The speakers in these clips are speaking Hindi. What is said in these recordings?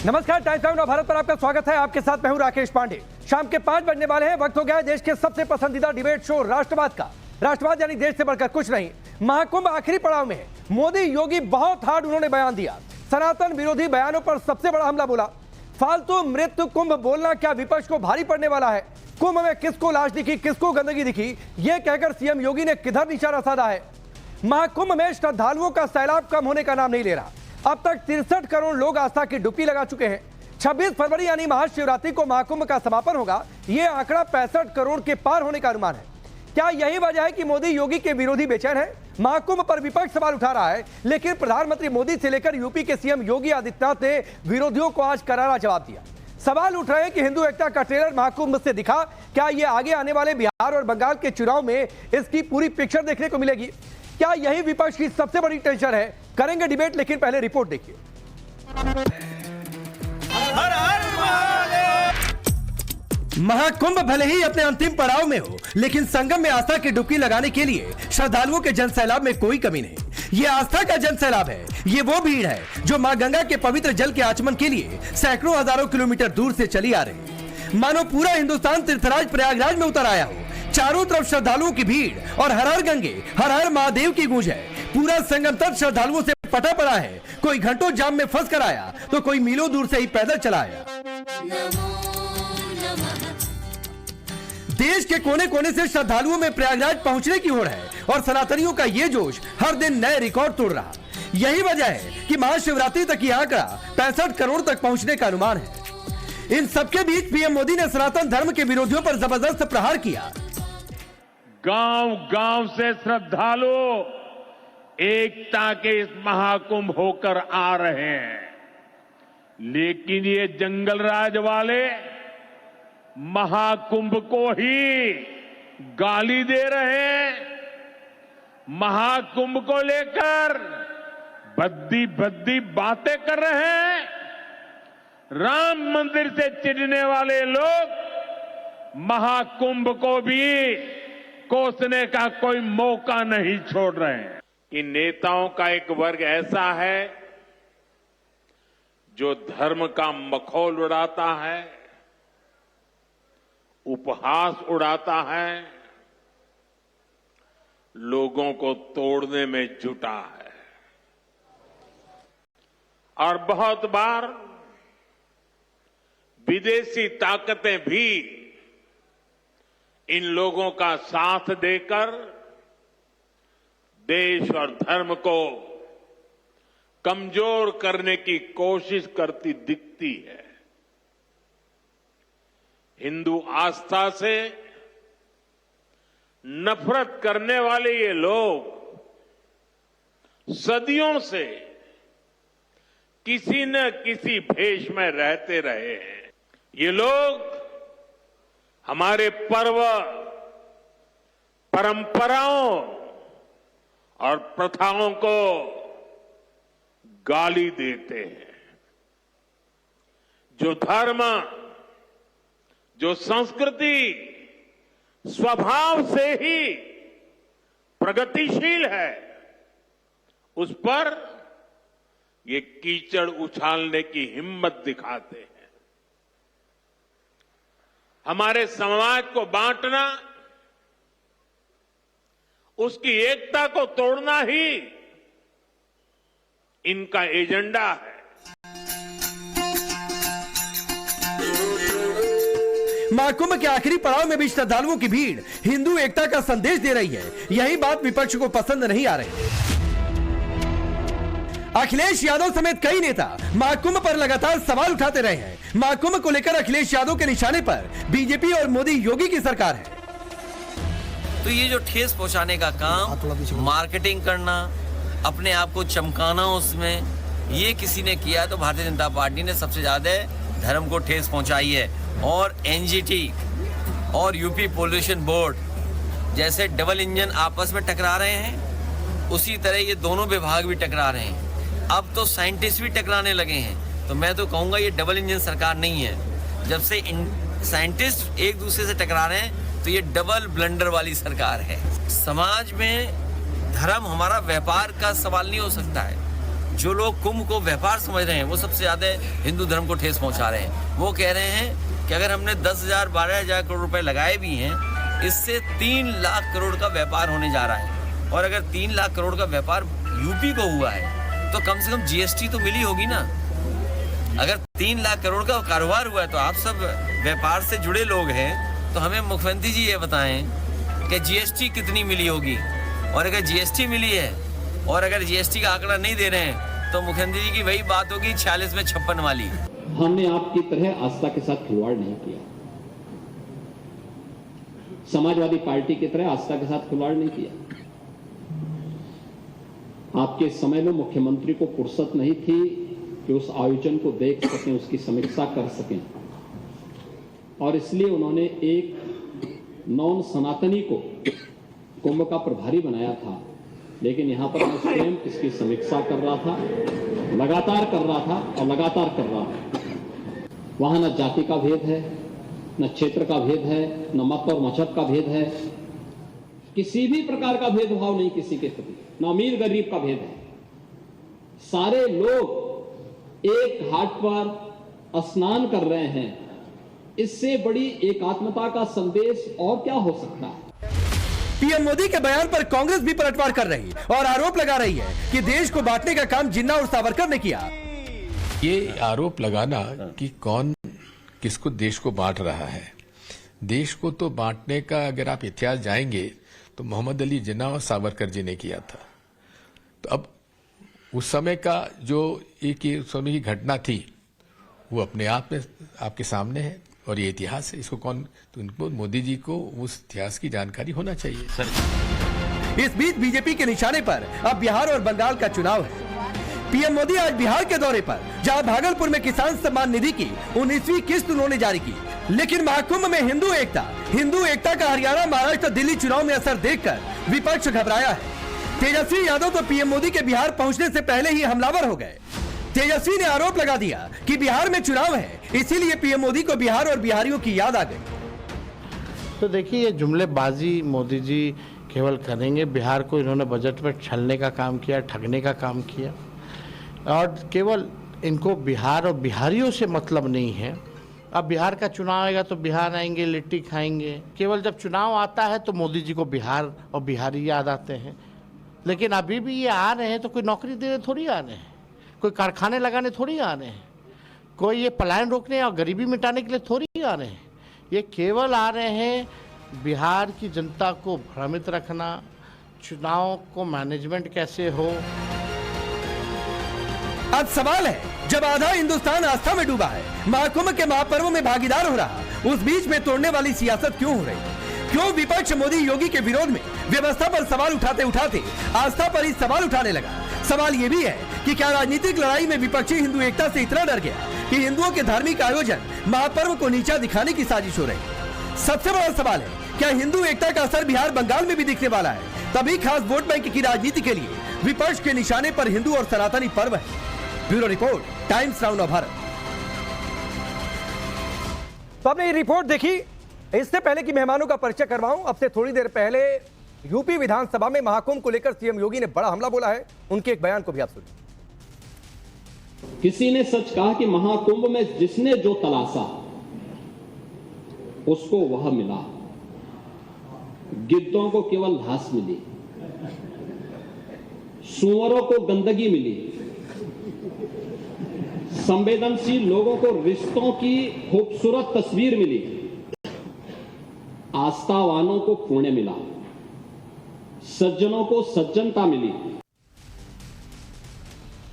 नमस्कार, टाइम्स ऑफ भारत पर आपका स्वागत है। आपके साथ मैं हूं राकेश पांडे। शाम के 5 बजने वाले हैं। वक्त हो गया है देश के सबसे पसंदीदा डिबेट शो राष्ट्रवाद का। राष्ट्रवाद यानी देश से बढ़कर कुछ नहीं। महाकुंभ आखिरी पड़ाव में है। मोदी योगी बहुत हार्ड उन्होंने बयान दिया। सनातन विरोधी बयानों पर सबसे बड़ा हमला बोला। फालतू मृत्यु कुंभ बोलना क्या विपक्ष को भारी पड़ने वाला है? कुंभ में किसको लाश दिखी, किसको गंदगी दिखी, यह कहकर सीएम योगी ने किधर निशाना साधा है? महाकुंभ में श्रद्धालुओं का सैलाब कम होने का नाम नहीं ले रहा। अब तक 63 करोड़ लोग आस्था की डुबकी लगा चुके हैं। 26 फरवरी यानी महाशिवरात्रि को महाकुंभ का समापन होगा। यह आंकड़ा 65 करोड़ के पार होने का अनुमान है। क्या यही वजह है कि मोदी योगी के विरोधी बेचैन है? महाकुंभ पर विपक्ष सवाल उठा रहा है, लेकिन प्रधानमंत्री मोदी से लेकर यूपी के सीएम योगी आदित्यनाथ ने विरोधियों को आज करारा जवाब दिया। सवाल उठ रहे हैं कि हिंदू एकता का ट्रेलर महाकुंभ से दिखा, क्या यह आगे आने वाले बिहार और बंगाल के चुनाव में इसकी पूरी पिक्चर देखने को मिलेगी? क्या यही विपक्ष की सबसे बड़ी टेंशन है? करेंगे डिबेट, लेकिन पहले रिपोर्ट देखिए। महाकुंभ भले ही अपने अंतिम पड़ाव में हो, लेकिन संगम में आस्था की डुबकी लगाने के लिए श्रद्धालुओं के जनसैलाब में कोई कमी नहीं। ये आस्था का जनसैलाब है। ये वो भीड़ है जो मां गंगा के पवित्र जल के आचमन के लिए सैकड़ों हजारों किलोमीटर दूर से चली आ रही। मानो पूरा हिंदुस्तान तीर्थराज प्रयागराज में उतर आया हो। चारों तरफ श्रद्धालुओं की भीड़ और हर हर गंगे, हर हर महादेव की गूंज है। पूरा संगम तट श्रद्धालुओं से पटा पड़ा है। कोई घंटों जाम में फंस कर आया, तो कोई मीलों दूर से ही पैदल चला आया। देश के कोने कोने से श्रद्धालुओं में प्रयागराज पहुंचने की होड़ है और सनातनियों का ये जोश हर दिन नए रिकॉर्ड तोड़ रहा। यही वजह है कि महाशिवरात्रि तक यह आंकड़ा 65 करोड़ तक पहुंचने का अनुमान है। इन सबके बीच पीएम मोदी ने सनातन धर्म के विरोधियों पर जबरदस्त प्रहार किया। गांव गांव से श्रद्धालु एकता के इस महाकुंभ होकर आ रहे हैं, लेकिन ये जंगलराज वाले महाकुंभ को ही गाली दे रहे हैं। महाकुंभ को लेकर भद्दी भद्दी बातें कर रहे हैं। राम मंदिर से चिढ़ने वाले लोग महाकुंभ को भी कोसने का कोई मौका नहीं छोड़ रहे हैं। कि नेताओं का एक वर्ग ऐसा है जो धर्म का मखौल उड़ाता है, उपहास उड़ाता है, लोगों को तोड़ने में जुटा है। और बहुत बार विदेशी ताकतें भी इन लोगों का साथ देकर देश और धर्म को कमजोर करने की कोशिश करती दिखती है। हिंदू आस्था से नफरत करने वाले ये लोग सदियों से किसी न किसी भेष में रहते रहे हैं। ये लोग हमारे पर्व, परंपराओं और प्रथाओं को गाली देते हैं। जो धर्म, जो संस्कृति स्वभाव से ही प्रगतिशील है, उस पर ये कीचड़ उछालने की हिम्मत दिखाते हैं। हमारे समाज को बांटना, उसकी एकता को तोड़ना ही इनका एजेंडा है। महाकुंभ के आखिरी पड़ाव में भी श्रद्धालुओं की भीड़ हिंदू एकता का संदेश दे रही है। यही बात विपक्ष को पसंद नहीं आ रही। अखिलेश यादव समेत कई नेता महाकुंभ पर लगातार सवाल उठाते रहे हैं। महाकुंभ को लेकर अखिलेश यादव के निशाने पर बीजेपी और मोदी योगी की सरकार है। तो ये जो ठेस पहुंचाने का काम, मार्केटिंग करना, अपने आप को चमकाना, उसमें ये किसी ने किया तो भारतीय जनता पार्टी ने सबसे ज्यादा धर्म को ठेस पहुंचाई है। और एनजीटी और यूपी पोल्यूशन बोर्ड जैसे डबल इंजन आपस में टकरा रहे हैं, उसी तरह ये दोनों विभाग भी टकरा रहे हैं। अब तो साइंटिस्ट भी टकराने लगे हैं। तो मैं तो कहूँगा ये डबल इंजन सरकार नहीं है। जब से साइंटिस्ट एक दूसरे से टकरा रहे हैं तो ये डबल ब्लंडर वाली सरकार है। समाज में धर्म हमारा व्यापार का सवाल नहीं हो सकता है। जो लोग कुंभ को व्यापार समझ रहे हैं वो सबसे ज्यादा हिंदू धर्म को ठेस पहुंचा रहे हैं। वो कह रहे हैं कि अगर हमने 10,000 12,000 करोड़ रुपए लगाए भी हैं, इससे 3 लाख करोड़ का व्यापार होने जा रहा है। और अगर 3 लाख करोड़ का व्यापार यूपी को हुआ है तो कम से कम जीएसटी तो मिली होगी ना। अगर 3 लाख करोड़ का कारोबार हुआ है तो आप सब व्यापार से जुड़े लोग हैं, तो हमें मुख्यमंत्री जी ये बताएं कि जीएसटी कितनी मिली होगी। और अगर जीएसटी मिली है और अगर जीएसटी का आंकड़ा नहीं दे रहे हैं तो मुख्यमंत्री जी की वही बात होगी 46 में 56 वाली। हमने आपकी तरह आस्था के साथ खिलवाड़ नहीं किया, समाजवादी पार्टी की तरह आस्था के साथ खिलवाड़ नहीं किया। आपके समय में मुख्यमंत्री को फुर्सत नहीं थी कि उस आयोजन को देख सकें, उसकी समीक्षा कर सकें, और इसलिए उन्होंने एक नॉन सनातनी को कुंभ का प्रभारी बनाया था। लेकिन यहां पर मैं स्वयं इसकी समीक्षा कर रहा था, लगातार कर रहा था और लगातार कर रहा था। वहां न जाति का भेद है, न क्षेत्र का भेद है, न मत और मजहब का भेद है, किसी भी प्रकार का भेदभाव नहीं किसी के प्रति, न अमीर गरीब का भेद है। सारे लोग एक घाट पर स्नान कर रहे हैं। इससे बड़ी एकात्मता का संदेश और क्या हो सकता है। पीएम मोदी के बयान पर कांग्रेस भी पलटवार कर रही और आरोप लगा रही है कि देश को बांटने का काम जिन्ना और सावरकर ने किया। ये आरोप लगाना कि कौन किसको देश को बांट रहा है, देश को तो बांटने का अगर आप इतिहास जाएंगे तो मोहम्मद अली जिन्ना और सावरकर जी ने किया था। तो अब उस समय का जो एक समय की घटना थी वो अपने आप में आपके सामने है और ये इतिहास है। इसको कौन, तो इनको मोदी जी को उस इतिहास की जानकारी होना चाहिए सर। इस बीच बीजेपी के निशाने पर अब बिहार और बंगाल का चुनाव है। पीएम मोदी आज बिहार के दौरे पर जहां भागलपुर में किसान सम्मान निधि की 19वीं किस्त उन्होंने जारी की, लेकिन महाकुंभ में हिंदू एकता का हरियाणा, महाराष्ट्र, दिल्ली चुनाव में असर देखकर विपक्ष घबराया है। तेजस्वी यादव तो पीएम मोदी के बिहार पहुंचने से पहले ही हमलावर हो गए। तेजस्वी ने आरोप लगा दिया कि बिहार में चुनाव है, इसीलिए पीएम मोदी को बिहार और बिहारियों की याद आ गई। तो देखिए, ये जुमलेबाजी मोदी जी केवल करेंगे। बिहार को इन्होंने बजट में छलने का काम किया, ठगने का काम किया, और केवल इनको बिहार और बिहारियों से मतलब नहीं है। अब बिहार का चुनाव आएगा तो बिहार आएंगे, लिट्टी खाएंगे। केवल जब चुनाव आता है तो मोदी जी को बिहार और बिहारी याद आते हैं। लेकिन अभी भी ये आ रहे हैं तो कोई नौकरी देने थोड़ी आ रहे हैं, कोई कारखाने लगाने थोड़ी आ रहे हैं, कोई ये पलायन रोकने और गरीबी मिटाने के लिए थोड़ी आ रहे हैं। ये केवल आ रहे हैं बिहार की जनता को भ्रमित रखना, चुनाव को मैनेजमेंट कैसे हो। आज सवाल है, जब आधा हिंदुस्तान आस्था में डूबा है, महाकुंभ के महापर्व में भागीदार हो रहा, उस बीच में तोड़ने वाली सियासत क्यों हो रही? क्यों विपक्ष मोदी योगी के विरोध में व्यवस्था पर सवाल उठाते उठाते आस्था पर ही सवाल उठाने लगा? सवाल ये भी है कि क्या राजनीतिक लड़ाई में विपक्षी हिंदू एकता से इतना डर गया कि हिंदुओं के धार्मिक आयोजन, महापर्व को नीचा दिखाने की साजिश हो रही? सबसे बड़ा सवाल है, क्या हिंदू एकता का असर बिहार, बंगाल में भी दिखने वाला है? तभी खास वोट बैंक की राजनीति के लिए विपक्ष के निशाने पर हिंदू और सनातनी पर्व है। Bureau report, times now of Bharat. तो आपने ये रिपोर्ट देखी। इससे पहले कि मेहमानों का परिचय करवाऊं, अब से थोड़ी देर पहले यूपी विधानसभा में महाकुंभ को लेकर सीएम योगी ने बड़ा हमला बोला है। उनके एक बयान को भी आप सुनिए। किसी ने सच कहा कि महाकुंभ में जिसने जो तलाशा उसको वह मिला। गिद्धों को केवल घास मिली, सुअरों को गंदगी मिली, संवेदनशील लोगों को रिश्तों की खूबसूरत तस्वीर मिली, आस्थावानों को पुण्य मिला, सज्जनों को सज्जनता मिली।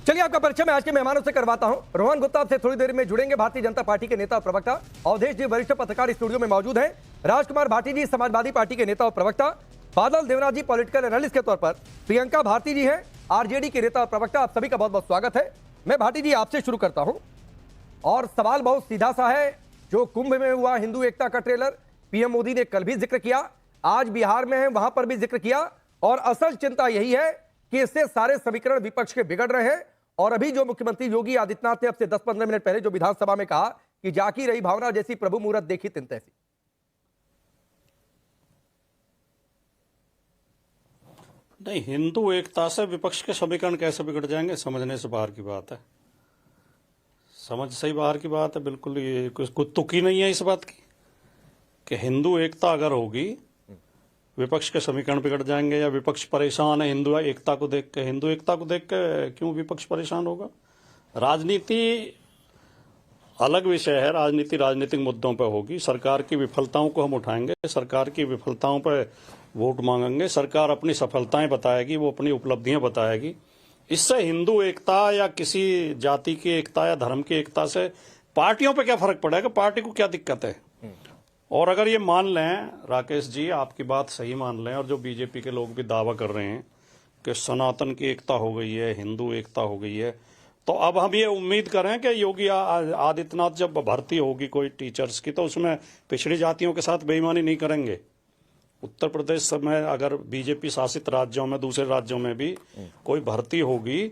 चलिए आपका परिचय मैं आज के मेहमानों से करवाता हूं। रोहन गुप्ता आपसे थोड़ी देर में जुड़ेंगे, भारतीय जनता पार्टी के नेता और प्रवक्ता। अवधेश जी वरिष्ठ पत्रकार स्टूडियो में मौजूद हैं। राजकुमार भाटी जी समाजवादी पार्टी के नेता और प्रवक्ता। बादल देवनाथ जी पॉलिटिकल एनालिस्ट के तौर पर। प्रियंका भारती जी हैं आरजेडी के नेता और प्रवक्ता। आप सभी का बहुत बहुत स्वागत है। मैं भाटी जी आपसे शुरू करता हूं और सवाल बहुत सीधा सा है। जो कुंभ में हुआ हिंदू एकता का ट्रेलर पीएम मोदी ने कल भी जिक्र किया, आज बिहार में है वहां पर भी जिक्र किया, और असल चिंता यही है कि इससे सारे समीकरण विपक्ष के बिगड़ रहे हैं। और अभी जो मुख्यमंत्री योगी आदित्यनाथ ने अब से 10-15 मिनट पहले जो विधानसभा में कहा कि जाकी रही भावना जैसी प्रभु मुहूर्त देखी तिन तैसी। नहीं, हिंदू एकता से विपक्ष के समीकरण कैसे बिगड़ जाएंगे, समझने से बाहर की बात है। समझ सही बाहर की बात है, बिल्कुल। ये कुछ तुक ही नहीं है इस बात की कि हिंदू एकता अगर होगी विपक्ष के समीकरण बिगड़ जाएंगे, या विपक्ष परेशान है हिंदू एकता को देख के। हिंदू एकता को देख के क्यों विपक्ष परेशान होगा? राजनीति अलग विषय है, राजनीति राजनीतिक मुद्दों पर होगी। सरकार की विफलताओं को हम उठाएंगे, सरकार की विफलताओं पर वोट मांगेंगे, सरकार अपनी सफलताएं बताएगी, वो अपनी उपलब्धियां बताएगी। इससे हिंदू एकता या किसी जाति की एकता या धर्म की एकता से पार्टियों पे क्या फर्क पड़ेगा? पार्टी को क्या दिक्कत है? और अगर ये मान लें, राकेश जी आपकी बात सही मान लें, और जो बीजेपी के लोग भी दावा कर रहे हैं कि सनातन की एकता हो गई है, हिंदू एकता हो गई है, तो अब हम ये उम्मीद करें कि योगी आदित्यनाथ जब भर्ती होगी कोई टीचर्स की, तो उसमें पिछड़ी जातियों के साथ बेईमानी नहीं करेंगे। उत्तर प्रदेश में अगर बीजेपी शासित राज्यों में, दूसरे राज्यों में भी कोई भर्ती होगी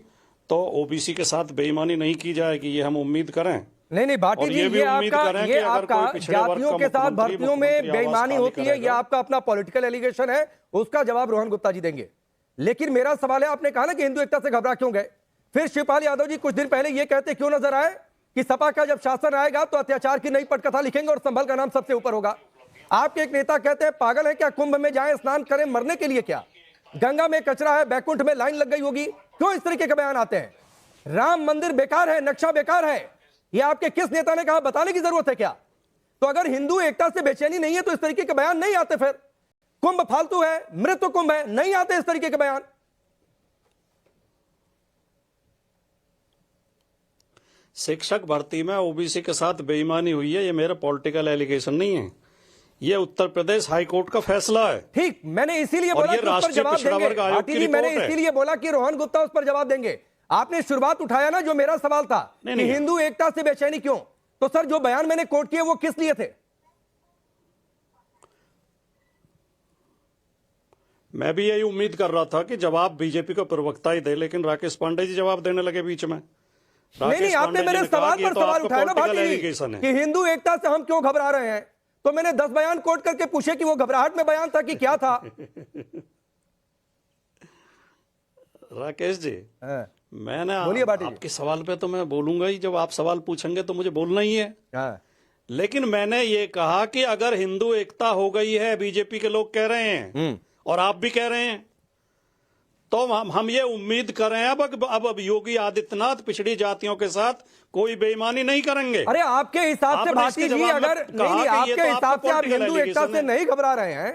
तो ओबीसी के साथ बेईमानी नहीं की जाएगी, ये हम उम्मीद करें। नहीं भाटी जी, ये आपका जातियों के साथ भर्तियों में बेईमानी होती है, ये आपका अपना पॉलिटिकल एलिगेशन है, उसका जवाब रोहन गुप्ता जी देंगे। लेकिन मेरा सवाल है, आपने कहा ना कि हिंदू एकता से घबरा क्यों गए, फिर शिवपाल यादव जी कुछ दिन पहले ये कहते क्यों नजर आए कि सपा का जब शासन आएगा तो अत्याचार की नई पटकथा लिखेंगे और संभल का नाम सबसे ऊपर होगा। आपके एक नेता कहते हैं पागल है क्या, कुंभ में जाएं स्नान करें मरने के लिए क्या, गंगा में कचरा है, बैकुंठ में लाइन लग गई होगी, क्यों इस तरीके के बयान आते हैं? राम मंदिर बेकार है, नक्शा बेकार है, ये आपके किस नेता ने कहा, बताने की जरूरत है क्या? तो अगर हिंदू एकता से बेचैनी नहीं है तो इस तरीके के बयान नहीं आते। फिर कुंभ फालतू है, मृत्यु कुंभ है, नहीं आते इस तरीके के बयान। शिक्षक भर्ती में ओबीसी के साथ बेईमानी हुई है, ये मेरा पॉलिटिकल एलिगेशन नहीं है, ये उत्तर प्रदेश हाई कोर्ट का फैसला है। ठीक, मैंने इसीलिए बोला कि उस पर जवाब देंगे। मैंने इसीलिए बोला कि रोहन गुप्ता उस पर जवाब देंगे। आपने शुरुआत उठाया ना जो मेरा सवाल था कि हिंदू एकता से बेचैनी क्यों, तो सर जो बयान मैंने कोट किए वो किस लिए थे? मैं भी यही उम्मीद कर रहा था कि जवाब बीजेपी का प्रवक्ता ही दे, लेकिन राकेश पांडे जी जवाब देने लगे बीच में। नहीं, आपने मेरे सवाल पर सवाल उठाया ना भाटी जी कि हिंदू एकता से हम क्यों घबरा रहे हैं, तो मैंने 10 बयान कोट करके पूछे कि वो घबराहट में बयान था कि क्या था। राकेश जी, मैंने आपके सवाल पे तो मैं बोलूंगा ही, जब आप सवाल पूछेंगे तो मुझे बोलना ही है। लेकिन मैंने ये कहा कि अगर हिंदू एकता हो गई है, बीजेपी के लोग कह रहे हैं और आप भी कह रहे हैं, तो हम ये उम्मीद करें अब योगी आदित्यनाथ पिछड़ी जातियों के साथ कोई बेईमानी नहीं करेंगे। अरे आपके हिसाब से भाटी जी, अगर नहीं आपके हिसाब से आप हिंदू एकता से नहीं घबरा रहे हैं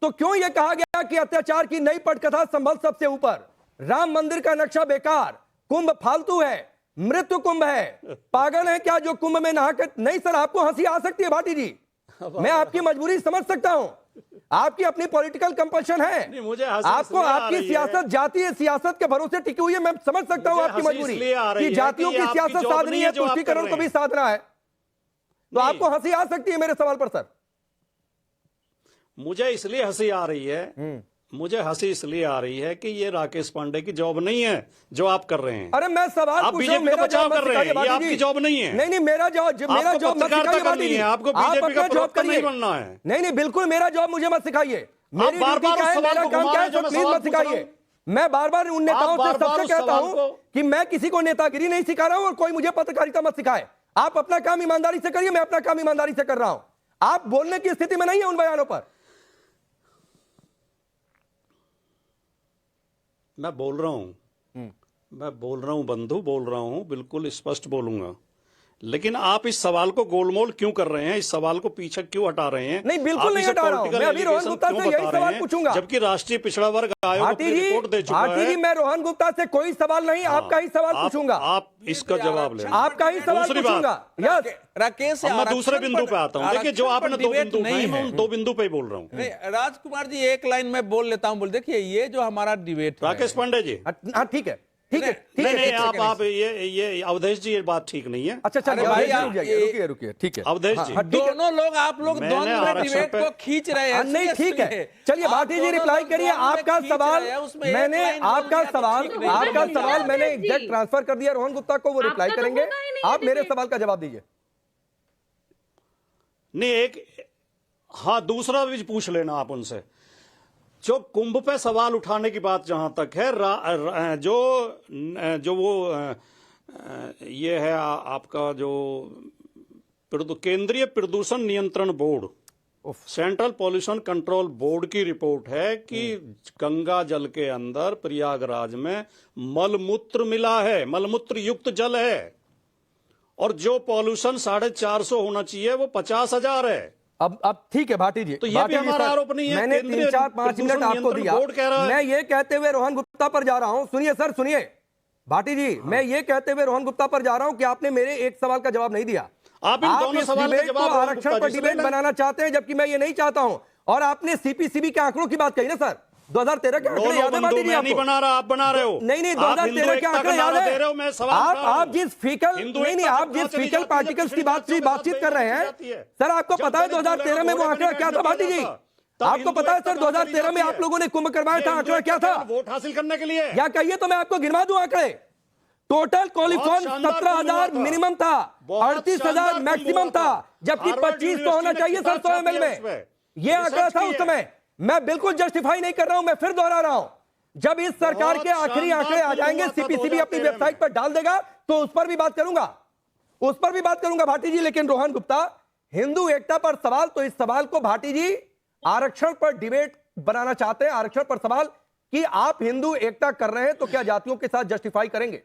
तो क्यों ये कहा गया कि अत्याचार की नई पटकथा संभल सबसे ऊपर, राम मंदिर का नक्शा बेकार, कुंभ फालतू है, मृत्यु कुंभ है, पागल है क्या जो कुंभ में नहा कर? नहीं सर, आपको हंसी आ सकती है भाटी जी, मैं आपकी मजबूरी समझ सकता हूं, आपकी अपनी पॉलिटिकल कंपल्शन है, मुझे आपको आपकी सियासत जातीय सियासत के भरोसे टिकी हुई है, मैं समझ सकता हूं आपकी मजबूरी कि जातियों की सियासत साधनी है, तुष्टीकरण को भी साधना है, तो आपको हंसी आ सकती है मेरे सवाल पर सर। मुझे इसलिए हंसी आ रही है, मुझे हंसी इसलिए आ रही है कि ये राकेश पांडे की जॉब नहीं है जो आप कर रहे हैं। अरे मैं सवाल पूछ रहा हूं, मेरा बचाव कर रहे हैं, ये आपकी जॉब नहीं है। नहीं, मेरा जॉब मत सिखाइए, आपको बीजेपी का प्रवक्ता नहीं बनना है। नहीं, बिल्कुल मेरा जॉब मुझे मत सिखाइए, मेरी ड्यूटी क्या है, मेरा काम क्या है, तो प्लीज मत सिखाइए। मैं बार बार उन नेताओं से सबसे कहता हूं कि मैं किसी को नेतागिरी नहीं सिखा रहा हूं और कोई मुझे पत्रकारिता मत सिखाए। आप अपना काम ईमानदारी से करिए, मैं अपना काम ईमानदारी से कर रहा हूं। आप बोलने की स्थिति में नहीं है उन बयानों पर। मैं बोल रहा हूं बंधु, बोल रहा हूं, बिल्कुल स्पष्ट बोलूंगा, लेकिन आप इस सवाल को गोलमोल क्यों कर रहे हैं, इस सवाल को पीछे क्यों हटा रहे हैं? नहीं, बिल्कुल नहीं हटा रहा हूं, मैं अभी रोहन गुप्ता से यही सवाल पूछूंगा, जबकि राष्ट्रीय पिछड़ा वर्ग आयोग अपनी रिपोर्ट दे चुका है। जी, मैं रोहन गुप्ता से कोई सवाल नहीं, आपका ही सवाल पूछूंगा, आप इसका जवाब लें, आपका ही सवाल पूछूंगा। यस राकेश, मैं दूसरे बिंदु पे आता हूँ। देखिए, जो आपने 2 बिंदु नहीं, मैं 2 बिंदु पे बोल रहा हूँ। राजकुमार जी, एक लाइन में बोल लेता हूँ, देखिए ये जो हमारा डिबेट, राकेश पांडे जी, हाँ ठीक है, नहीं, आप ये अवधेश जी, ये बात ठीक नहीं है। अच्छा भाई, रुकिए, ठीक है अवधेश जी, दोनों लोग आप लोग दोनों में डिबेट को खींच रहे हैं। नहीं, ठीक है, चलिए भाटी जी रिप्लाई करिए। आपका सवाल मैंने आपका सवाल मैंने एग्जैक्ट ट्रांसफर कर दिया रोहन गुप्ता को, वो रिप्लाई करेंगे। आप मेरे सवाल का जवाब दीजिए। नहीं, हाँ, दूसरा भी पूछ लेना आप उनसे। जो कुंभ पे सवाल उठाने की बात जहां तक है, जो वो ये है आपका जो केंद्रीय प्रदूषण नियंत्रण board, central pollution control board की रिपोर्ट है कि गंगा जल के अंदर प्रयागराज में मलमूत्र मिला है, मलमूत्र युक्त जल है, और जो पॉल्यूशन 450 होना चाहिए वो 50,000 है। अब ठीक है भाटी जी, तो ये भी हमारा आरोप नहीं है। मैंने 3-4-5 मिनट आपको दिया। मैं ये कहते हुए रोहन गुप्ता पर जा रहा हूं, सुनिए सर, सुनिए भाटी जी, मैं ये कहते हुए रोहन गुप्ता पर जा रहा हूं कि आपने मेरे एक सवाल का जवाब नहीं दिया। आप इन दोनों सवाल के जवाब आरक्षण पर डिबेट बनाना चाहते हैं, जबकि मैं ये नहीं चाहता हूं। और आपने सीपीसीबी के आंकड़ों की बात कही ना सर, 2013 के आंकड़े याद है भाटी जी? नहीं बना रहा, आप बना रहे हो। नहीं 2013 के आंकड़े याद है? आप जिस फीकल पार्टिकल्स की बातचीत कर रहे हैं सर, आपको पता है 2013 में वो आंकड़ा क्या था भाटी जी? आपको पता है सर 2013 में आप लोगों ने कुंभ करवाया था, आंकड़ा क्या था? वोट हासिल करने के लिए। या कहिए तो मैं आपको गिनवा दूं आंकड़े। टोटल क्वालिफॉर्म 17,000 मिनिमम था, 38,000 मैक्सिमम था, जबकि 25 तो होना चाहिए सर 100 ml में। यह आंकड़ा था उस समय। मैं बिल्कुल जस्टिफाई नहीं कर रहा हूं, मैं फिर दोहरा रहा हूं। जब इस सरकार के आखिरी आंकड़े आ जाएंगे, सीपीसीबी अपनी वेबसाइट पर डाल देगा, तो उस पर भी बात करूंगा भाटी जी। लेकिन रोहन गुप्ता, हिंदू एकता पर सवाल, तो इस सवाल को भाटी जी आरक्षण पर डिबेट बनाना चाहते हैं। आरक्षण पर सवाल कि आप हिंदू एकता कर रहे हैं तो क्या जातियों के साथ जस्टिफाई करेंगे?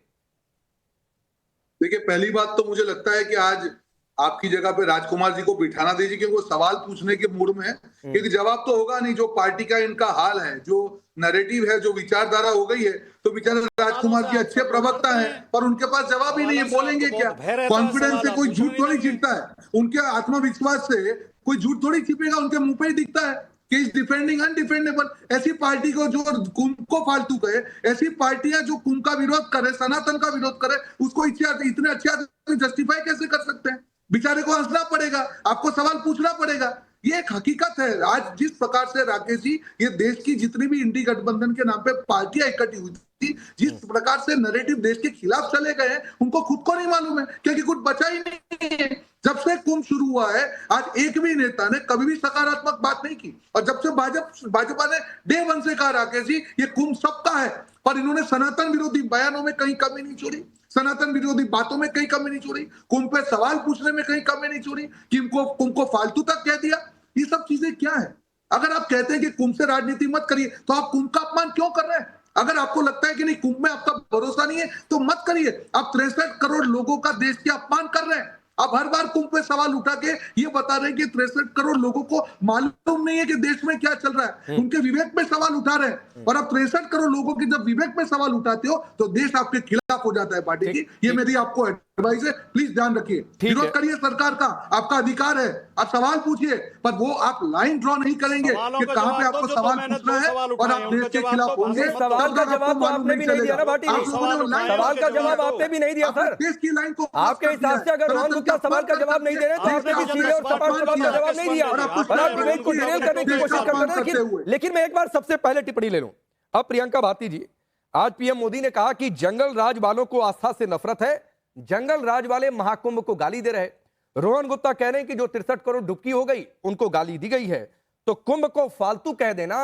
देखिए, पहली बात तो मुझे लगता है कि आज आपकी जगह पे राजकुमार जी को बिठाना दीजिए, क्योंकि वो सवाल पूछने के मूड में है, क्योंकि जवाब तो होगा नहीं। जो पार्टी का इनका हाल है, जो नैरेटिव है, जो विचारधारा हो गई है, तो बेचारे राजकुमार जी अच्छे प्रवक्ता हैं, पर उनके पास जवाब ही नहीं है। बोलेंगे क्या? कॉन्फिडेंस से कोई झूठ थोड़ी छिपता है, उनके आत्मविश्वास से कोई झूठ थोड़ी छिपेगा, उनके मुंह पे ही दिखता है कि इज डिफेंडिंग अनडिफेंडेबल। ऐसी पार्टी को जो कुंभ को फालतू कहे, ऐसी पार्टियां जो कुंभ का विरोध करे, सनातन का विरोध करे, उसको इतने अच्छे आदमी जस्टिफाई कैसे कर सकते हैं? बेचारे को हंसना पड़ेगा, आपको सवाल पूछना पड़ेगा। ये एक हकीकत है। आज जिस प्रकार से राकेश जी, ये देश की जितनी भी इंडी गठबंधन के नाम पे पार्टियां इकट्ठी हुई थी, जिस प्रकार से नैरेटिव देश के खिलाफ चले गए हैं, उनको खुद को नहीं मालूम है, क्योंकि कुछ बचा ही नहीं है। जब से कुंभ शुरू हुआ है, आज एक भी नेता ने कभी भी सकारात्मक बात नहीं की। और जब से भाजपा ने डे 1 से कहा राकेश जी ये कुंभ सबका है, पर इन्होंने सनातन विरोधी बयानों में कहीं कमी नहीं छोड़ी, सनातन विरोधी बातों में कहीं कमी नहीं छोड़ी, कुंभ पे सवाल पूछने में कहीं कमी नहीं छोड़ी कि कुंभ को फालतू तक कह दिया। ये सब चीजें क्या है? अगर आप कहते हैं कि कुंभ से राजनीति मत करिए, तो आप कुंभ का अपमान क्यों कर रहे हैं? अगर आपको लगता है कि नहीं, कुंभ में आपका भरोसा नहीं है, तो मत करिए। आप 63 करोड़ लोगों का देश के अपमान कर रहे हैं। आप हर बार कुंभ पे सवाल उठा के ये बता रहे हैं कि 63 करोड़ लोगों को मालूम नहीं है कि देश में क्या चल रहा है, उनके विवेक में सवाल उठा रहे हैं। और आप 63 करोड़ लोगों के जब विवेक में सवाल उठाते हो, तो देश आपके खिलाफ हो जाता है पार्टी की। ये मेरी आपको एडवाइस है, प्लीज ध्यान रखिए। विरोध करिए सरकार का, आपका अधिकार है, आप सवाल पूछिए, पर वो आप लाइन ड्रॉ नहीं करेंगे कि कहां पे आपको सवाल पूछना है और आप देश के खिलाफ होंगे। सवाल का जवाब आपने भी नहीं दिया ना भाटी जी, सवाल का जवाब आपने भी नहीं दिया सर। देश की लाइन को आपके हिसाब से अगर रोहन गुप्ता सवाल का जवाब नहीं दे रहे, तो आपने भी सीधे और सपाट सवाल का जवाब नहीं दिया, और आप डिबेट को डिरेल करने की कोशिश करते हैं। लेकिन मैं एक बार सबसे पहले टिप्पणी ले लूं। अब प्रियंका भारती जी, आज पीएम मोदी ने कहा कि जंगल राज वालों को आस्था से नफरत है, जंगल राज वाले महाकुंभ को गाली दे रहे। रोहन गुप्ता कह रहे हैं कि जो 63 करोड़ डुबकी हो गई उनको गाली दी गई है, तो कुंभ को फालतू कह देना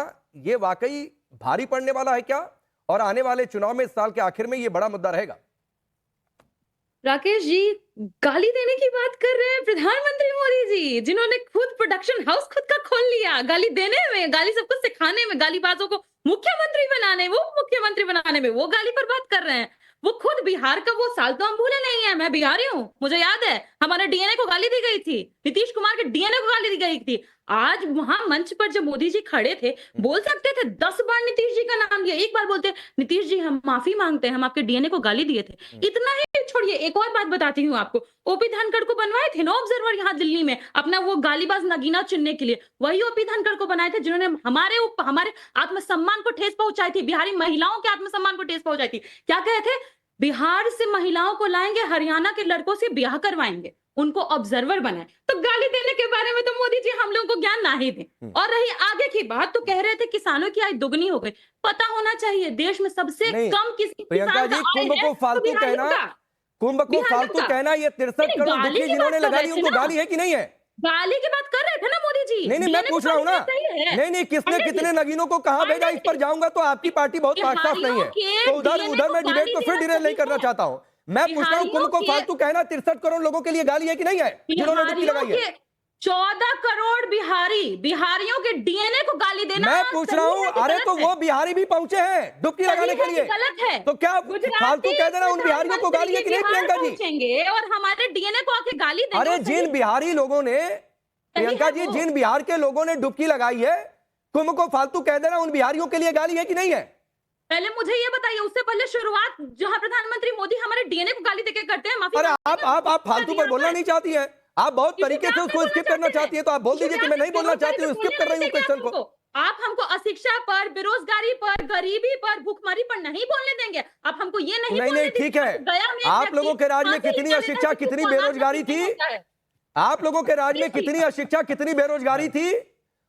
यह वाकई भारी पड़ने वाला है क्या? और आने वाले चुनाव में इस साल के आखिर में यह बड़ा मुद्दा रहेगा। राकेश जी, गाली देने की बात कर रहे हैं प्रधानमंत्री मोदी जी, जिन्होंने खुद प्रोडक्शन हाउस खुद का खोल लिया। गाली देने में, गाली सबको सिखाने में, गालीबाजों को मुख्यमंत्री बनाने, वो मुख्यमंत्री बनाने में वो गाली पर बात कर रहे हैं। वो खुद बिहार का वो साल तो हम भूले नहीं है। मैं बिहारी हूँ, मुझे याद है हमारे डीएनए को गाली दी गई थी, नीतीश कुमार के डीएनए को गाली दी गई थी। आज वहां मंच पर जब मोदी जी खड़े थे, बोल सकते थे 10 बार नीतीश जी का नाम लिया, एक बार बोलते नीतीश जी हम माफी मांगते हैं, हम आपके डीएनए को गाली दिए थे। इतना ही छोड़िए, एक और बात बताती हूँ आपको। ओपी धनखड़ को बनवाए थे ना ऑब्जर्वर यहाँ दिल्ली में, अपना वो गालीबाज नगीना चुनने के लिए, वही ओपी धनखड़ को बनाए थे जिन्होंने हमारे आत्मसम्मान को ठेस पहुंचाई थी, बिहारी महिलाओं के आत्मसम्मान को ठेस पहुंचाई थी। क्या कहे थे? बिहार से महिलाओं को लाएंगे, हरियाणा के लड़कों से ब्याह करवाएंगे, उनको ऑब्जर्वर बनाए। तो गाली देने के बारे में तो मोदी जी हम लोगों को ज्ञान ना ही दें। और रही आगे की बात, तो कह रहे थे किसानों की आय दुगनी हो गई। पता होना चाहिए देश में सबसे कम प्रियंका जी, कुंभ को फालतू कहना, कुंभ को फालतू कहना, ये 63 करोड़ जिन्होंने लगाई उनको गाली है कि नहीं है? गाली की बात कर रहे थे ना मोदी जी। नहीं, मैं पूछ रहा हूँ ना, है। नहीं नहीं, किसने पंडित जी, कितने नगीनों को कहां भेजा, इस पर जाऊंगा तो आपकी पार्टी बहुत साफ नहीं है, बिहारियों के तो उधर DNA उधर मैं को डिबेट को गाली फिर देना डिरेल नहीं सही करना है। चाहता हूं। मैं पूछ रहा हूं, कुंभ को बिहारियों फालतू कहना 63 करोड़ लोगों के लिए गाली है कि नहीं है, जिन्होंने डुबकी लगाई है? 14 करोड़ बिहारियों के डीएनए को गाली देना मैं पूछ रहा हूं, अरे तो वो बिहारी भी पहुंचे हैं डुबकी लगाने के लिए, गलत है। तो क्या फालतू कह देना उन बिहारियों को गाली है कि नहीं प्रियंका जी? पहुंचेंगे और हमारे डीएनए को आके गाली देंगे। अरे जिन बिहारी लोगों ने, प्रियंका जी, जिन बिहार के लोगों ने डुबकी लगाई है, कुंभ को फालतू कह देना उन बिहारियों के लिए गाली है कि नहीं है? पहले मुझे ये बताइए, उससे पहले शुरुआत जहां प्रधानमंत्री मोदी हमारे डीएनए को गाली देके करते हैं, माफी। अरे आप फालतू पर बोलना नहीं चाहती है, आप बहुत तरीके से उसको स्किप करना चाहती है, तो आप बोल दीजिए कि मैं नहीं बोलना चाहती हूँ, स्किप कर रही हूँ क्वेश्चन को। आप हमको अशिक्षा पर, बेरोजगारी पर, गरीबी पर, भूखमरी पर नहीं बोलने देंगे। आप हमको ये नहीं ठीक है, आप लोगों के राज में कितनी अशिक्षा, कितनी बेरोजगारी थी, आप लोगों के राज में कितनी अशिक्षा, कितनी बेरोजगारी थी,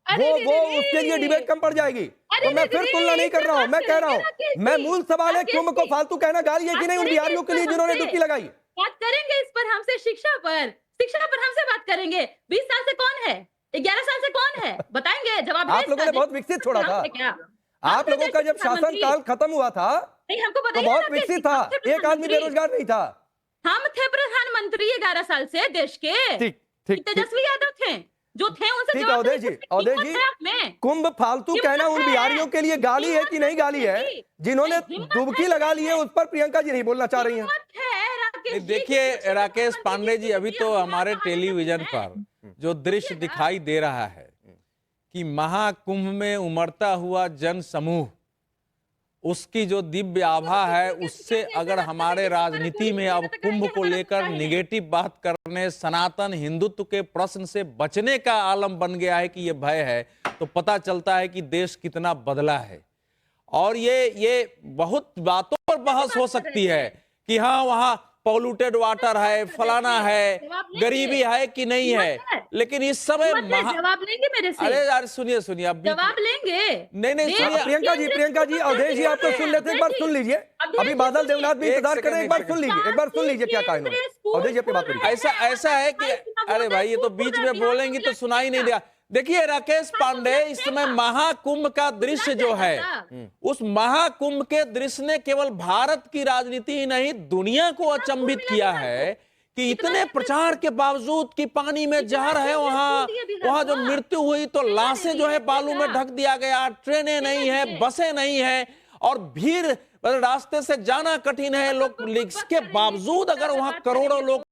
वो उसके लिए डिबेट कम पड़ जाएगी। तो मैं फिर तुलना नहीं कर रहा हूं, मैं कह रहा हूं, मैं मूल सवाल है कुंभ को फालतू कहना गाली है कि नहीं उन बिहारियों के लिए जिन्होंने डुबकी लगाई? बात करेंगे इस पर, हमसे शिक्षा पर हमसे बात करेंगे। 20 साल से कौन है, 11 साल से कौन है, बताएंगे जवाब। आप लोगों ने बहुत विकसित छोड़ा था, आप लोगों का जब शासन काल खत्म हुआ था हमको तो बहुत विकसित था, एक आदमी बेरोजगार नहीं था। हम थे प्रधानमंत्री 11 साल से देश के, तेजस्वी यादव थे जो थे, उनसे ठीक है। अवधेश जी, कुंभ फालतू कहना उन बिहारियों के लिए गाली है कि नहीं गाली है, जिन्होंने डुबकी लगा ली है? उस पर प्रियंका जी नहीं बोलना चाह रही हैं। देखिए राकेश पांडे जी, अभी तो हमारे टेलीविजन पर जो दृश्य दिखाई दे रहा है कि महाकुंभ में उमड़ता हुआ जन समूह, उसकी जो दिव्य आभा है, उससे अगर हमारे राजनीति में अब कुंभ को लेकर निगेटिव बात करने, सनातन हिंदुत्व के प्रश्न से बचने का आलम बन गया है कि ये भय है, तो पता चलता है कि देश कितना बदला है। और ये बहुत बातों पर बहस हो सकती है कि हाँ वहां पॉल्यूटेड वाटर है, फलाना है, गरीबी है कि नहीं है, लेकिन इस समय जवाब लेंगे मेरे से? अरे यार सुनिए अब जवाब लेंगे। नहीं सुनिए प्रियंका जी, अवधेश जी आप तो सुन लेते, एक बार सुन लीजिए, अभी बादल देवनाथ भी इंतजार कर रहे हैं, एक बार सुन लीजिए क्या कहा इन्होंने। अवधेश जी अपनी बात करिए। ऐसा है कि अरे भाई ये तो बीच में बोलेंगी तो सुनाई नहीं दिया। देखिए राकेश पांडे, इस समय महाकुंभ का दृश्य जो है, उस महाकुंभ के दृश्य ने केवल भारत की राजनीति ही नहीं, दुनिया को अचंभित किया है कि इतने प्रचार के बावजूद कि पानी में जहर है, वहां जो मृत्यु हुई तो लाशें जो है बालू में ढक दिया गया, ट्रेनें नहीं है, बसें नहीं है, और भीड़ रास्ते से जाना कठिन है लोग, इसके बावजूद अगर वहां करोड़ों लोग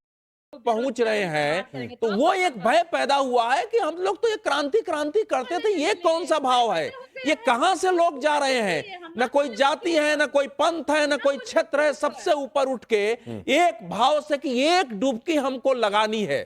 पहुंच रहे हैं, तो वो एक भय पैदा हुआ है कि हम लोग तो ये क्रांति करते थे, ये कौन सा भाव है, ये कहां से लोग जा रहे हैं, न कोई जाति है, न कोई पंथ है, न कोई क्षेत्र है, सबसे ऊपर उठ के एक भाव से कि एक डुबकी हमको लगानी है।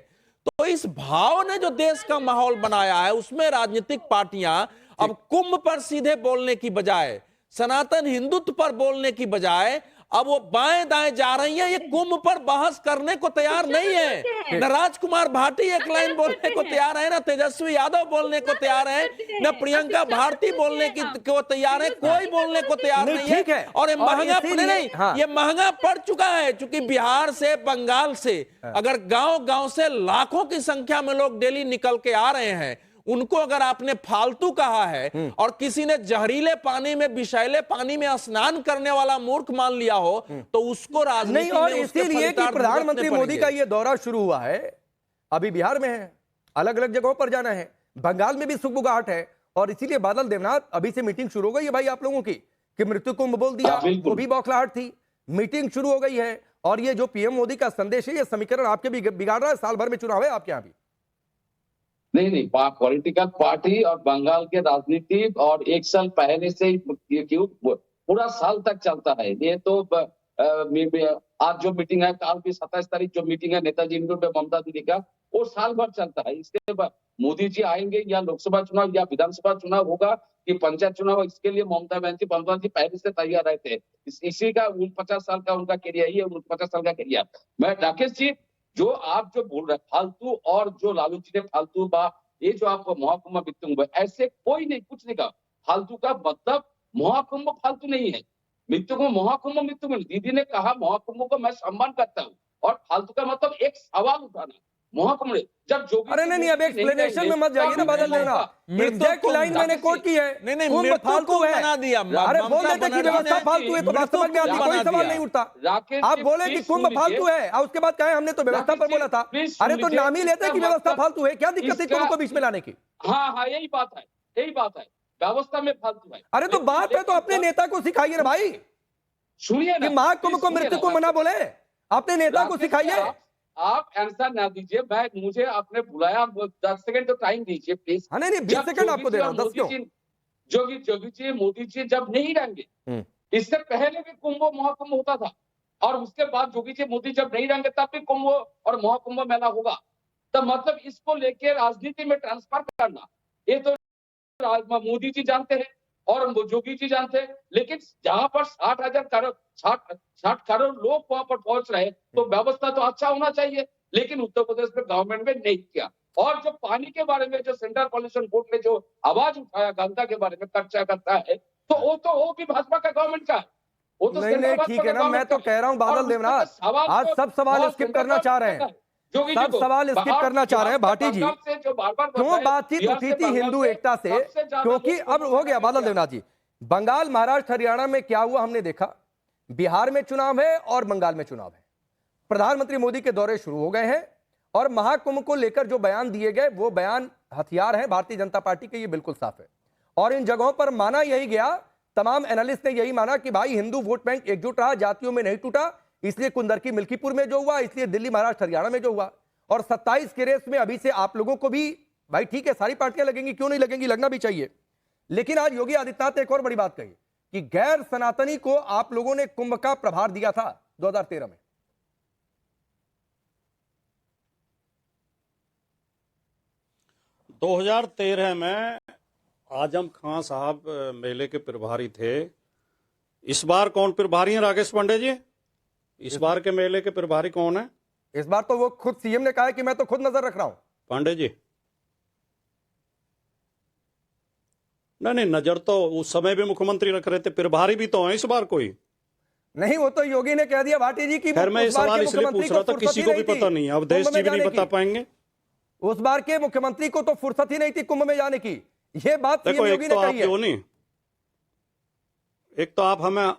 तो इस भाव ने जो देश का माहौल बनाया है, उसमें राजनीतिक पार्टियां अब कुंभ पर सीधे बोलने की बजाय, सनातन हिंदुत्व पर बोलने की बजाय, अब वो बाएं दाएं जा रही है, ये कुंभ पर बहस करने को तैयार नहीं है। न राजकुमार भाटी एक लाइन बोलने को तैयार है, न तेजस्वी यादव बोलने को तैयार है, न प्रियंका भारती बोलने को तैयार है, कोई बोलने को तैयार नहीं है। और ये महंगा ये महंगा पड़ चुका है, क्योंकि बिहार से, बंगाल से अगर गांव से लाखों की संख्या में लोग डेली निकल के आ रहे हैं, उनको अगर आपने फालतू कहा है और किसी ने जहरीले पानी में, विषैले पानी में स्नान करने वाला मूर्ख मान लिया हो, तो उसको राजनीति नहीं। और इसीलिए कि प्रधानमंत्री मोदी का ये दौरा शुरू हुआ है, अभी बिहार में है, अलग अलग जगहों पर जाना है, बंगाल में भी सुगबुगाहट है, और इसीलिए बादल देवनाथ अभी से मीटिंग शुरू हो गई है भाई आप लोगों की, कि मृत्यु कुंभ बोल दिया, वो भी बौखलाहट थी, मीटिंग शुरू हो गई है। और ये जो पीएम मोदी का संदेश है, ये समीकरण आपके भी बिगाड़ रहा है। साल भर में चुनाव है आपके यहाँ भी। नहीं, पॉलिटिकल पार्टी और बंगाल के राजनीति और एक साल पहले से क्यों पूरा साल तक चलता है ये। तो आज जो मीटिंग है, कल की 27 तारीख जो मीटिंग है नेताजी इंडोर में ममता दीदी का, वो साल भर चलता है। इसके बाद मोदी जी आएंगे या लोकसभा चुनाव या विधानसभा चुनाव होगा कि पंचायत चुनाव, इसके लिए ममता बनर्जी पहले से तैयार रहते। इसी का 50 साल का उनका कैरियर, ये 50 साल का कैरियर। मैं राकेश जी, जो आप जो बोल रहे फालतू, और जो लालू जी ने फालतू ये जो आप महाकुंभ मृत्युकुंभ, ऐसे कोई नहीं, कुछ नहीं कहा। फालतू का मतलब महाकुंभ फालतू नहीं है, मृत्युकुंभ महाकुंभ मृत्युकुंभ। दीदी ने कहा महाकुंभ को मैं सम्मान करता हूँ, और फालतू का मतलब एक सवाल उठाना, महाकुंभ जब जोगी अरे नहीं, अब एक्सप्लेनेशन में मत जाइए ना बादल देवना। एग्जैक्ट लाइन मैंने कोट की है। नहीं, कुंभ मृत्यु फालतू को है। बना दिया। अरे बोल देते कि व्यवस्था फालतू है तो बात समझ में आती, कोई सवाल नहीं उठता। आप बोले कि कुंभ फालतू है और उसके बाद कहे हमने तो व्यवस्था पर बोला था। अरे तो नाम ही लेते कि व्यवस्था फालतू है, क्या दिक्कत है कुंभ को बीच में लाने की? हाँ, यही बात है, व्यवस्था में फालतू है। अरे तो बात है तो अपने नेता को सिखाइए ना भाई, सुनिए कि महाकुंभ को मृत्यु को मना बोले, अपने नेता को सिखाइए। आप आंसर ना दीजिए, मुझे आपने बुलाया, 10 सेकंड तो टाइम दीजिए प्लीज। नहीं 20 सेकंड आपको दे रहा हूँ, 10 क्यों? जोगी जी मोदी जी जब नहीं रहेंगे, इससे पहले भी कुंभ महाकुंभ होता था और उसके बाद जोगी जी मोदी जब नहीं रहेंगे तब भी कुंभ और महाकुंभ मेला होगा। तो मतलब इसको लेके राजनीति में ट्रांसफर करना, ये तो मोदी जी जानते हैं और जोगी जी जानते हैं, लेकिन जहां पर 60 करोड़ लोग वहां पर पहुंच रहे तो व्यवस्था तो अच्छा होना चाहिए, लेकिन उत्तर प्रदेश में गवर्नमेंट में नहीं किया। और जो पानी के बारे में जो सेंट्रल पॉल्यूशन बोर्ड ने जो आवाज उठाया गंगा के बारे में चर्चा करता है, तो वो भी भाजपा का गवर्नमेंट का है। वो तो नहीं ठीक है ना, मैं तो कह रहा हूँ बादल देवनाथ, आज सब सवाल स्किप करना चाह रहे हैं, सब सवाल स्किप करना चाह रहे हैं भाटी जी। क्यों बातचीत उठी थी हिंदू एकता से? क्योंकि अब हो गया बादल देवनाथ जी, बंगाल, महाराष्ट्र, हरियाणा में क्या हुआ हमने देखा, बिहार में चुनाव है और बंगाल में चुनाव है, प्रधानमंत्री मोदी के दौरे शुरू हो गए हैं और महाकुंभ को लेकर जो बयान दिए गए वो बयान हथियार हैं भारतीय जनता पार्टी के, ये बिल्कुल साफ है। और इन जगहों पर माना यही गया, तमाम एनालिस्ट ने यही माना कि भाई हिंदू वोट बैंक एकजुट रहा, जातियों में नहीं टूटा, इसलिए कुंदर की मिल्कीपुर में जो हुआ, इसलिए दिल्ली, महाराष्ट्र, हरियाणा में जो हुआ। और 27 के रेस में अभी से आप लोगों को भी भाई ठीक है, सारी पार्टियां लगेंगी, क्यों नहीं लगेंगी, लगना भी चाहिए। लेकिन आज योगी आदित्यनाथ ने एक और बड़ी बात कही कि गैर सनातनी को आप लोगों ने कुंभ का प्रभार दिया था 2013 में। 2013 में आजम खान साहब मेले के प्रभारी थे। इस बार कौन प्रभारी हैं राकेश पांडे जी? इस बार के मेले के प्रभारी कौन है? इस बार तो वो खुद सीएम ने कहा है कि मैं तो खुद नजर रख रहा हूं। पांडे जी नहीं, नजर तो उस समय भी मुख्यमंत्री रख रहे थे, प्रभारी भी तो है इस बार कोई नहीं। वो तो योगी ने कह दिया भाटी जी की। खैर मैं सवाल इसलिए पूछ रहा था, किसी को भी पता नहीं है, अवधेश जी भी नहीं बता पाएंगे। उस बार के मुख्यमंत्री को तो फुर्सत ही नहीं थी कुंभ में जाने की, ये बात देखो, योगी एक तो ने आप कही है। क्यों नहीं, एक तो आप हमें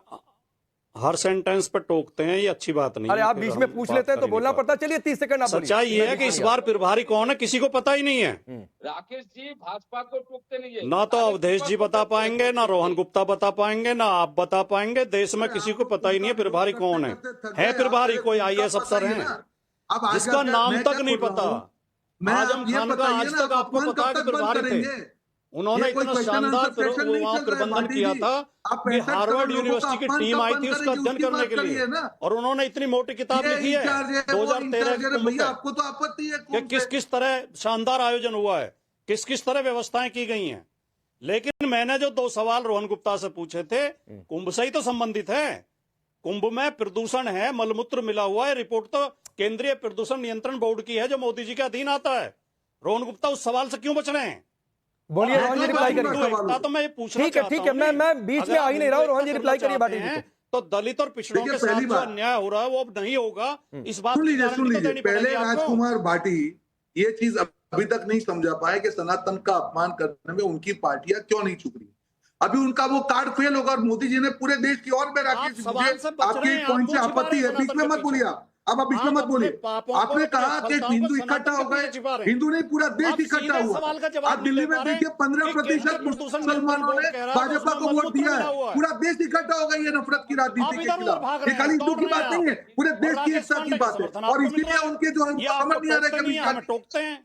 हर सेंटेंस पर टोकते हैं, ये अच्छी बात नहीं। अरे आप बीच में पूछ लेते हैं तो बोलना पड़ता। चलिए 30 सेकंड आप बोलिए। सच्चाई ये है कि इस बार प्रभारी कौन है किसी को पता ही नहीं है। राकेश जी भाजपा को टोकते नहीं है, ना तो अवधेश जी बता पाएंगे, ना रोहन गुप्ता बता पाएंगे, ना आप बता पाएंगे। देश में किसी को पता ही नहीं है प्रभारी कौन है प्रभारी कोई IAS अफसर है जिसका नाम तक नहीं पता। आजम खान का आज तक आपको पता है कि प्रभारी थे, उन्होंने इतना शानदार वहां प्रबंधन किया था कि हार्वर्ड यूनिवर्सिटी की टीम आई थी उसका अध्ययन करने के लिए, और उन्होंने इतनी मोटी किताब लिखी है 2013 आपको तो आपत्ति है कि किस किस तरह शानदार आयोजन हुआ है, किस किस तरह व्यवस्थाएं की गई हैं। लेकिन मैंने जो 2 सवाल रोहन गुप्ता से पूछे थे, कुंभ से ही तो संबंधित है। कुंभ में प्रदूषण है, मलमूत्र मिला हुआ है, रिपोर्ट तो केंद्रीय प्रदूषण नियंत्रण बोर्ड की है जो मोदी जी के अधीन आता है। रोहन गुप्ता उस सवाल से क्यों बच रहे हैं? बोलिए रोहन जी, रिप्लाई करिए। तो मैं ये पूछना ठीक है, मैं बीच में आ ही नहीं रहा हूं। रोहन जी रिप्लाई करिए भाटी जी। तो दलित और पिछड़ों के साथ जो अन्याय हो रहा है वो अब नहीं होगा। इस बात सुन लीजिए पहले राजकुमार भाटी ये चीज अभी तक नहीं समझा पाए कि सनातन का अपमान करने में उनकी पार्टियां क्यों नहीं चुक रही। अभी उनका वो कार्ड फेल होगा और मोदी जी ने पूरे देश की ओर में राकेश आपके पॉइंट से आपत्ति है, बीच में मत बोलिए। अब बीच में मत बोलिए। आपने कहा कि हिंदू इकट्ठा हो गए, हिंदू नहीं पूरा देश इकट्ठा हुआ। आप दिल्ली में देखिए 15% मुसलमानों ने भाजपा को वोट दिया है, पूरा देश इकट्ठा हो गई है नफरत की राजनीति के खिलाफ। ये खाली हिंदू की बात नहीं है, पूरे देश की एकता की बात है। और इसीलिए उनके जो समझ नहीं आ रहा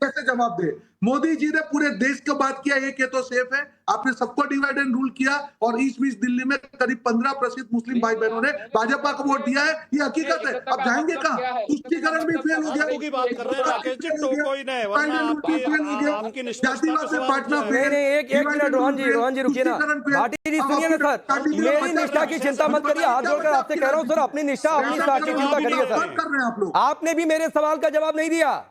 कैसे जवाब दे। मोदी जी ने पूरे देश का बात किया, एक ये तो सेफ है। आपने सबको डिवाइड एंड रूल किया और इस बीच दिल्ली में करीब 15% मुस्लिम भाई बहनों ने भाजपा को वोट दिया है, ये हकीकत है। अब जाएंगे कहाँ? तुष्टीकरण भी फेल हो गया, जातिवाद से पाटना फेल। एक मिनट रोहन जी रुकिए ना। भाटी जी सुनिए ना सर, मेरी निष्ठा की चिंता मत करिए, हाथ जोड़कर आपसे कह रहा हूँ सर, अपनी निष्ठा अपनी साख की चिंता करिए सर। आपने भी मेरे सवाल का जवाब नहीं दिया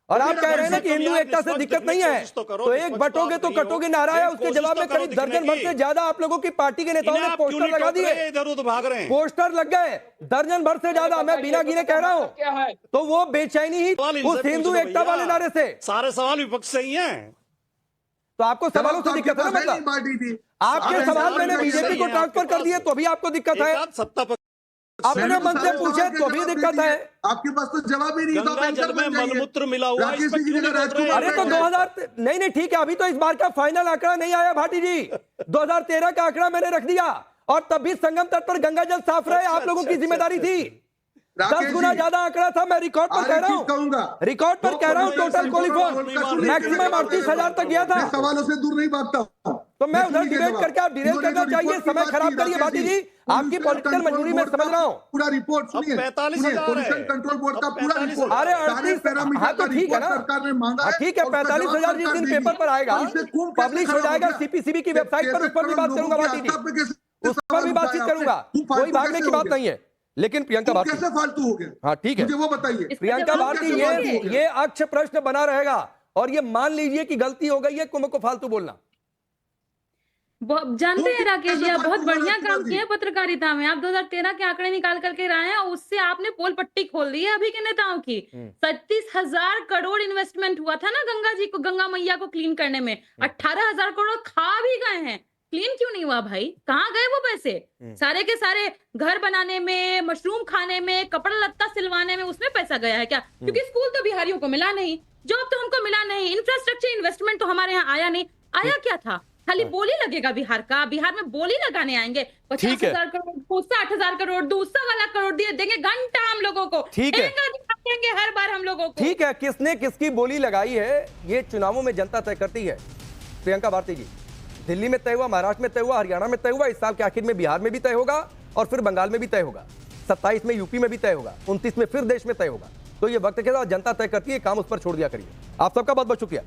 और आप कह रहे हैं ना कि हिंदू एकता से दिक्कत नहीं है, तो एक बटोगे तो कटोगे नारा है, उसके जवाब में करीब दर्जन भर से ज्यादा आप लोगों की पार्टी के नेताओं ने पोस्टर लगा दिए, इधर उधर भाग रहे हैं, पोस्टर लग गए दर्जन भर से ज्यादा। मैं बिना गिने कह रहा हूं, तो वो बेचैनी ही उस हिंदू एकता वाले नारे से। सारे सवाल विपक्ष से ही हैं, तो आपको सवालों से दिक्कत है ना? मतलब आपके सवाल मैंने बीजेपी को ट्रांसफर कर दिए तो भी आपको दिक्कत है, सत्ता अपने मन से पूछे तो भी दिक्कत है। आपके पास तो जवाब ही नहीं। गंगा जल में मलमूत्र मिला हुआ है, इस पर क्यों नहीं बोल रहे? अरे तो 2000 नहीं ठीक है, अभी तो इस बार का फाइनल आंकड़ा नहीं आया भाटी जी। 2013 का आंकड़ा मैंने रख दिया और तब भी संगम तट पर गंगा जल साफ रहे, आप लोगों की जिम्मेदारी थी। 10 गुना ज्यादा आंकड़ा था, मैं रिकॉर्ड पर कह रहा हूँ, रिकॉर्ड पर कह रहा हूँ। टोटल क्वालिफायर मैक्सिमम 38,000 तक गया था। सवालों से दूर नहीं भागता, तो मैं उधर डिबेट करके आप डिरेल करना चाहिए, समय खराब करिए भाटी जी। आपकी पॉलिटिकल मजबूरी में समझ रहा हूँ। पूरा रिपोर्ट सुनिए, 45,000 पोल्यूशन कंट्रोल बोर्ड का पूरा रिपोर्ट। अरे 38, हाँ तो ठीक है ना, सरकार ने मांगा है, ठीक है। 45,000 जिस दिन पेपर पर आएगा, पब्लिश हो जाएगा सीपीसीबी की वेबसाइट पर, उस पर भी बात करूंगा भाटी जी, उस पर भी बातचीत करूंगा, कोई भागने की बात नहीं है। लेकिन प्रियंका भारती कैसे फालतू हो गया? हाँ ठीक है, मुझे वो बताइए। प्रियंका भारती, ये अक्ष प्रश्न बना रहेगा और ये मान लीजिए कि गलती हो गई है कुंभ को फालतू बोलना। जानते हैं राकेश जी, आप बहुत बढ़िया काम किए पत्रकारिता में। आप 2013 के आंकड़े निकाल करके लाए हैं और उससे आपने पोल पट्टी खोल दी है अभी के नेताओं की। 37,000 करोड़ इन्वेस्टमेंट हुआ था ना गंगा जी को, गंगा मैया को क्लीन करने में। 18,000 करोड़ खा भी गए हैं, क्लीन क्यों नहीं हुआ भाई? कहाँ गए वो पैसे? सारे के सारे घर बनाने में, मशरूम खाने में, कपड़ा लत्ता सिलवाने में, उसमें पैसा गया है क्या? क्योंकि स्कूल तो बिहारियों को मिला नहीं, जॉब तो हमको मिला नहीं, इंफ्रास्ट्रक्चर इन्वेस्टमेंट तो हमारे यहाँ आया नहीं। आया क्या था? खाली बोली लगेगा बिहार का, बिहार में बोली लगाने आएंगे। 50,000 करोड़, 60,000 करोड़, दूसरा वाला करोड़ दिए देंगे घंटा हम लोगों को, ठीक है, देंगे हर बार हम लोगों को। ठीक है, किसने किसकी बोली लगाई है ये चुनावों में जनता तय करती है। प्रियंका भारती जी, दिल्ली में तय हुआ, महाराष्ट्र में तय हुआ, हरियाणा में तय हुआ, इस साल के आखिर में बिहार में भी तय होगा और फिर बंगाल में भी तय होगा, 27 में यूपी में भी तय होगा, 29 में फिर देश में तय होगा। तो ये वक्त के साथ जनता तय करती है, काम उस पर छोड़ दिया करिए। आप सबका बहुत बहुत शुक्रिया।